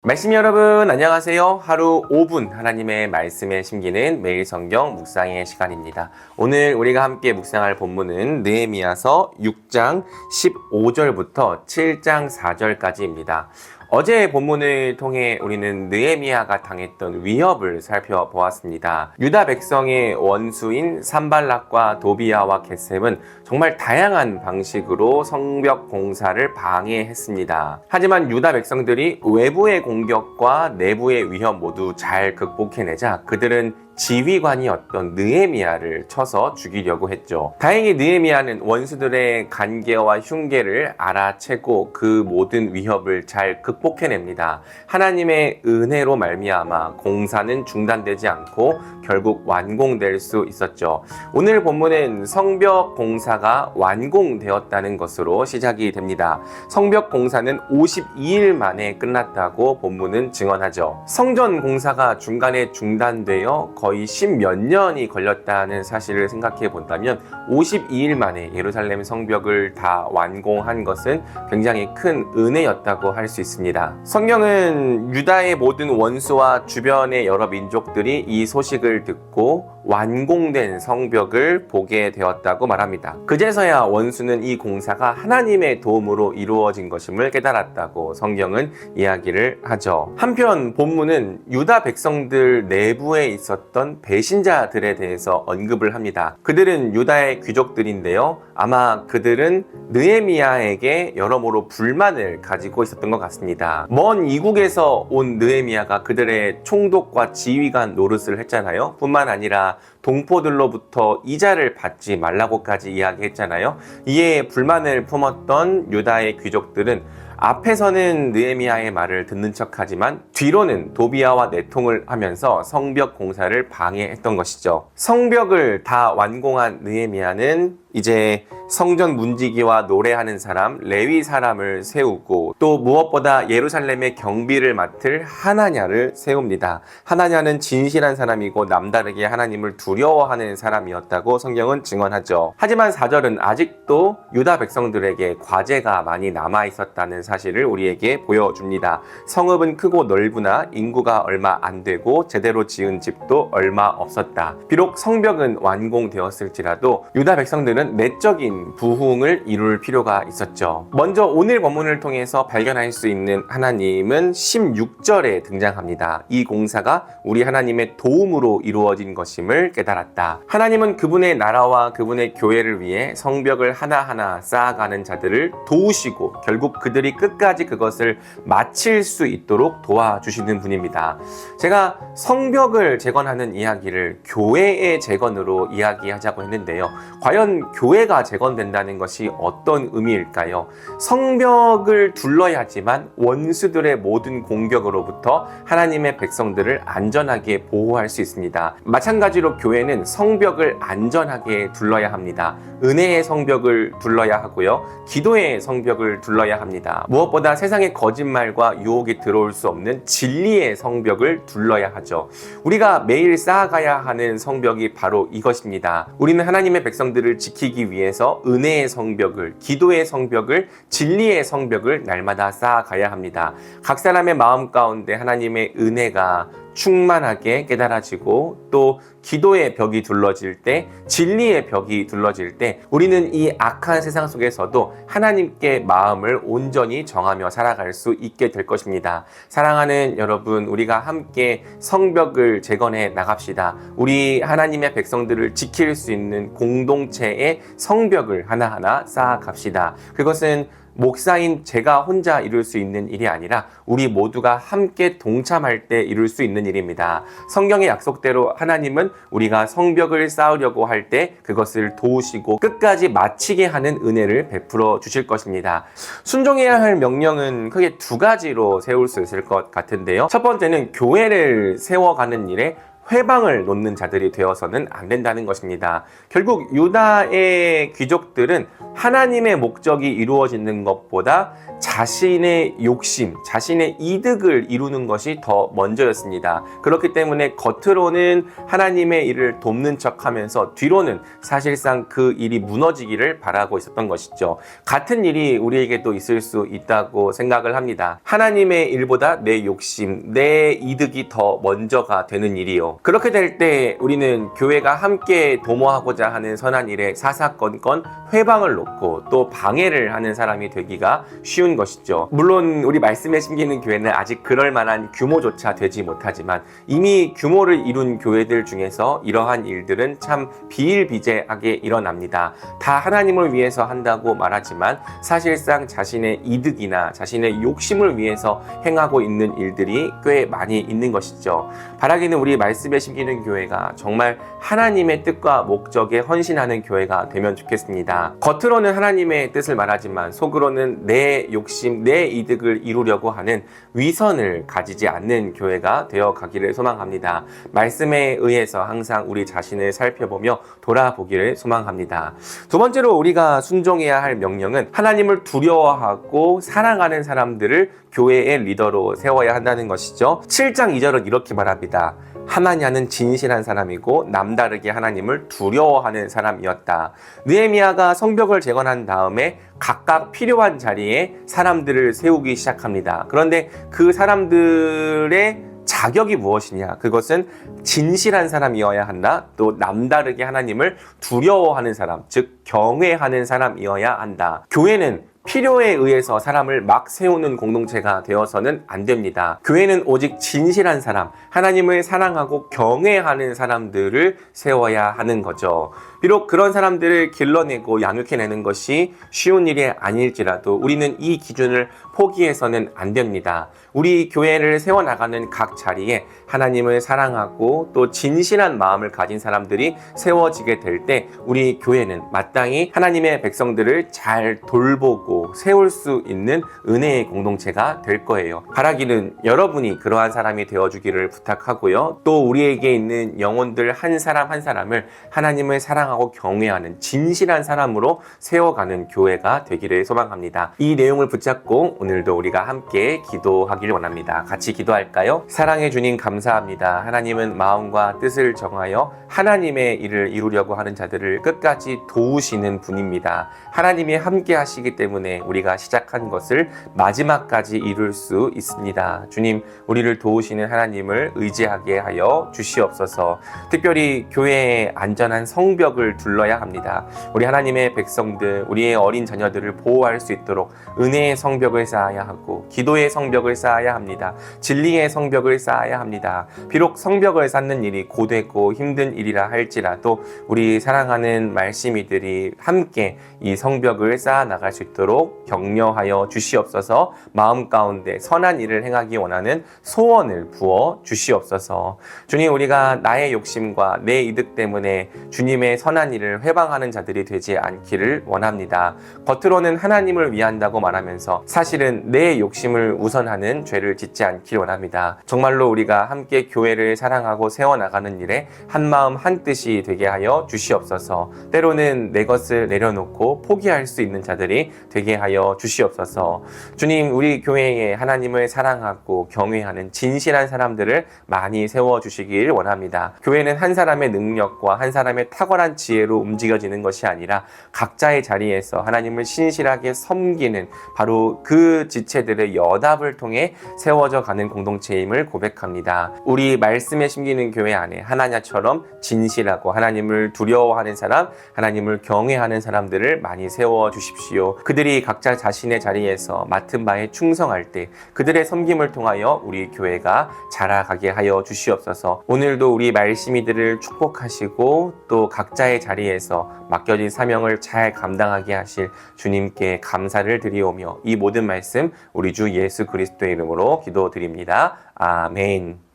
말씀 여러분 안녕하세요. 하루 5분 하나님의 말씀에 심기는 매일 성경 묵상의 시간입니다. 오늘 우리가 함께 묵상할 본문은 느헤미야서 6장 15절부터 7장 4절까지입니다. 어제 본문을 통해 우리는 느헤미야가 당했던 위협을 살펴보았습니다. 유다 백성의 원수인 산발락과 도비야와 겟셈은 정말 다양한 방식으로 성벽 공사를 방해했습니다. 하지만 유다 백성들이 외부의 공격과 내부의 위협 모두 잘 극복해내자 그들은 지휘관이었던 느헤미야를 쳐서 죽이려고 했죠. 다행히 느헤미야는 원수들의 간계와 흉계를 알아채고 그 모든 위협을 잘 극복해냅니다. 하나님의 은혜로 말미암아 공사는 중단되지 않고 결국 완공될 수 있었죠. 오늘 본문은 성벽 공사가 완공되었다는 것으로 시작이 됩니다. 성벽 공사는 52일 만에 끝났다고 본문은 증언하죠. 성전 공사가 중간에 중단되어 거의 10몇 년이 걸렸다는 사실을 생각해 본다면 52일 만에 예루살렘 성벽을 다 완공한 것은 굉장히 큰 은혜였다고 할 수 있습니다. 성경은 유다의 모든 원수와 주변의 여러 민족들이 이 소식을 듣고 완공된 성벽을 보게 되었다고 말합니다. 그제서야 원수는 이 공사가 하나님의 도움으로 이루어진 것임을 깨달았다고 성경은 이야기를 하죠. 한편 본문은 유다 백성들 내부에 있었던 배신자들에 대해서 언급을 합니다. 그들은 유다의 귀족들인데요. 아마 그들은 느헤미야에게 여러모로 불만을 가지고 있었던 것 같습니다. 먼 이국에서 온 느헤미야가 그들의 총독과 지휘관 노릇을 했잖아요. 뿐만 아니라 동포들로부터 이자를 받지 말라고까지 이야기했잖아요. 이에 불만을 품었던 유다의 귀족들은 앞에서는 느헤미야의 말을 듣는 척하지만 뒤로는 도비야와 내통을 하면서 성벽 공사를 방해했던 것이죠. 성벽을 다 완공한 느헤미야는 이제 성전 문지기와 노래하는 사람, 레위 사람을 세우고 또 무엇보다 예루살렘의 경비를 맡을 하나냐를 세웁니다. 하나냐는 진실한 사람이고 남다르게 하나님을 두려워하는 사람이었다고 성경은 증언하죠. 하지만 4절은 아직도 유다 백성들에게 과제가 많이 남아 있었다는 사실을 우리에게 보여줍니다. 성읍은 크고 넓으나 인구가 얼마 안 되고 제대로 지은 집도 얼마 없었다. 비록 성벽은 완공되었을지라도 유다 백성들은 내적인 부흥을 이룰 필요가 있었죠. 먼저 오늘 본문을 통해서 발견할 수 있는 하나님은 16절에 등장합니다. 이 공사가 우리 하나님의 도움으로 이루어진 것임을 깨달았다. 하나님은 그분의 나라와 그분의 교회를 위해 성벽을 하나하나 쌓아가는 자들을 도우시고 결국 그들이 끝까지 그것을 마칠 수 있도록 도와주시는 분입니다. 제가 성벽을 재건하는 이야기를 교회의 재건으로 이야기하자고 했는데요. 과연 교회가 재건된다는 것이 어떤 의미일까요? 성벽을 둘러야지만 원수들의 모든 공격으로부터 하나님의 백성들을 안전하게 보호할 수 있습니다. 마찬가지로 교회는 성벽을 안전하게 둘러야 합니다. 은혜의 성벽을 둘러야 하고요. 기도의 성벽을 둘러야 합니다. 무엇보다 세상의 거짓말과 유혹이 들어올 수 없는 진리의 성벽을 둘러야 하죠. 우리가 매일 쌓아가야 하는 성벽이 바로 이것입니다. 우리는 하나님의 백성들을 지키기 위해서 은혜의 성벽을, 기도의 성벽을, 진리의 성벽을 날마다 쌓아가야 합니다. 각 사람의 마음 가운데 하나님의 은혜가 충만하게 깨달아지고 또 기도의 벽이 둘러질 때, 진리의 벽이 둘러질 때 우리는 이 악한 세상 속에서도 하나님께 마음을 온전히 정하며 살아갈 수 있게 될 것입니다. 사랑하는 여러분, 우리가 함께 성벽을 재건해 나갑시다. 우리 하나님의 백성들을 지킬 수 있는 공동체의 성벽을 하나하나 쌓아갑시다. 그것은 목사인 제가 혼자 이룰 수 있는 일이 아니라 우리 모두가 함께 동참할 때 이룰 수 있는 일입니다. 성경의 약속대로 하나님은 우리가 성벽을 쌓으려고 할 때 그것을 도우시고 끝까지 마치게 하는 은혜를 베풀어 주실 것입니다. 순종해야 할 명령은 크게 두 가지로 세울 수 있을 것 같은데요. 첫 번째는 교회를 세워가는 일에 회방을 놓는 자들이 되어서는 안 된다는 것입니다. 결국 유다의 귀족들은 하나님의 목적이 이루어지는 것보다 자신의 욕심, 자신의 이득을 이루는 것이 더 먼저였습니다. 그렇기 때문에 겉으로는 하나님의 일을 돕는 척하면서 뒤로는 사실상 그 일이 무너지기를 바라고 있었던 것이죠. 같은 일이 우리에게도 있을 수 있다고 생각을 합니다. 하나님의 일보다 내 욕심, 내 이득이 더 먼저가 되는 일이요. 그렇게 될 때 우리는 교회가 함께 도모하고자 하는 선한 일에 사사건건 회방을 놓고 또 방해를 하는 사람이 되기가 쉬운 것이죠. 물론 우리 말씀에 심기는 교회는 아직 그럴 만한 규모조차 되지 못하지만 이미 규모를 이룬 교회들 중에서 이러한 일들은 참 비일비재하게 일어납니다. 다 하나님을 위해서 한다고 말하지만 사실상 자신의 이득이나 자신의 욕심을 위해서 행하고 있는 일들이 꽤 많이 있는 것이죠. 바라기는 우리 말씀에 심기는 교회가 정말 하나님의 뜻과 목적에 헌신하는 교회가 되면 좋겠습니다. 겉으로는 하나님의 뜻을 말하지만 속으로는 내 욕심, 내 이득을 이루려고 하는 위선을 가지지 않는 교회가 되어 가기를 소망합니다. 말씀에 의해서 항상 우리 자신을 살펴보며 돌아보기를 소망합니다. 두 번째로 우리가 순종해야 할 명령은 하나님을 두려워하고 사랑하는 사람들을 교회의 리더로 세워야 한다는 것이죠. 7장 2절은 이렇게 말합니다. 하나냐는 진실한 사람이고 남다르게 하나님을 두려워하는 사람이었다. 느헤미야가 성벽을 재건한 다음에 각각 필요한 자리에 사람들을 세우기 시작합니다. 그런데 그 사람들의 자격이 무엇이냐? 그것은 진실한 사람이어야 한다. 또 남다르게 하나님을 두려워하는 사람, 즉 경외하는 사람이어야 한다. 교회는 필요에 의해서 사람을 막 세우는 공동체가 되어서는 안 됩니다. 교회는 오직 진실한 사람, 하나님을 사랑하고 경외하는 사람들을 세워야 하는 거죠. 비록 그런 사람들을 길러내고 양육해내는 것이 쉬운 일이 아닐지라도 우리는 이 기준을 포기해서는 안 됩니다. 우리 교회를 세워나가는 각 자리에 하나님을 사랑하고 또 진실한 마음을 가진 사람들이 세워지게 될 때 우리 교회는 마땅히 하나님의 백성들을 잘 돌보고 세울 수 있는 은혜의 공동체가 될 거예요. 바라기는 여러분이 그러한 사람이 되어주기를 부탁하고요. 또 우리에게 있는 영혼들 한 사람 한 사람을 하나님을 사랑하고 경외하는 진실한 사람으로 세워가는 교회가 되기를 소망합니다. 이 내용을 붙잡고 오늘도 우리가 함께 기도하기를 원합니다. 같이 기도할까요? 사랑해 주님 감사합니다. 하나님은 마음과 뜻을 정하여 하나님의 일을 이루려고 하는 자들을 끝까지 도우시는 분입니다. 하나님이 함께 하시기 때문에 우리가 시작한 것을 마지막까지 이룰 수 있습니다. 주님, 우리를 도우시는 하나님을 의지하게 하여 주시옵소서. 특별히 교회의 안전한 성벽을 둘러야 합니다. 우리 하나님의 백성들, 우리의 어린 자녀들을 보호할 수 있도록 은혜의 성벽을 쌓아야 하고 기도의 성벽을 쌓아야 합니다. 진리의 성벽을 쌓아야 합니다. 비록 성벽을 쌓는 일이 고되고 힘든 일이라 할지라도 우리 사랑하는 말씀이들이 함께 이 성벽을 쌓아 나갈 수 있도록 격려하여 주시옵소서. 마음 가운데 선한 일을 행하기 원하는 소원을 부어 주시옵소서. 주님, 우리가 나의 욕심과 내 이득 때문에 주님의 선한 일을 회방하는 자들이 되지 않기를 원합니다. 겉으로는 하나님을 위한다고 말하면서 사실은 내 욕심을 우선하는 죄를 짓지 않기를 원합니다. 정말로 우리가 함께 교회를 사랑하고 세워나가는 일에 한마음 한뜻이 되게 하여 주시옵소서. 때로는 내 것을 내려놓고 포기할 수 있는 자들이 되게 하여 주시옵소서. 주님, 우리 교회에 하나님을 사랑하고 경외하는 진실한 사람들을 많이 세워주시길 원합니다. 교회는 한 사람의 능력과 한 사람의 탁월한 지혜로 움직여지는 것이 아니라 각자의 자리에서 하나님을 신실하게 섬기는 바로 그 지체들의 연합을 통해 세워져 가는 공동체임을 고백합니다. 우리 말씀에 심기는 교회 안에 하나냐처럼 진실하고 하나님을 두려워하는 사람, 하나님을 경외하는 사람들을 많이 세워주십시오. 그들이 각자 자신의 자리에서 맡은 바에 충성할 때 그들의 섬김을 통하여 우리 교회가 자라가게 하여 주시옵소서. 오늘도 우리 말씀이들을 축복하시고 또 각자의 자리에서 맡겨진 사명을 잘 감당하게 하실 주님께 감사를 드리오며 이 모든 말씀 우리 주 예수 그리스도의 이름으로 기도드립니다. 아멘.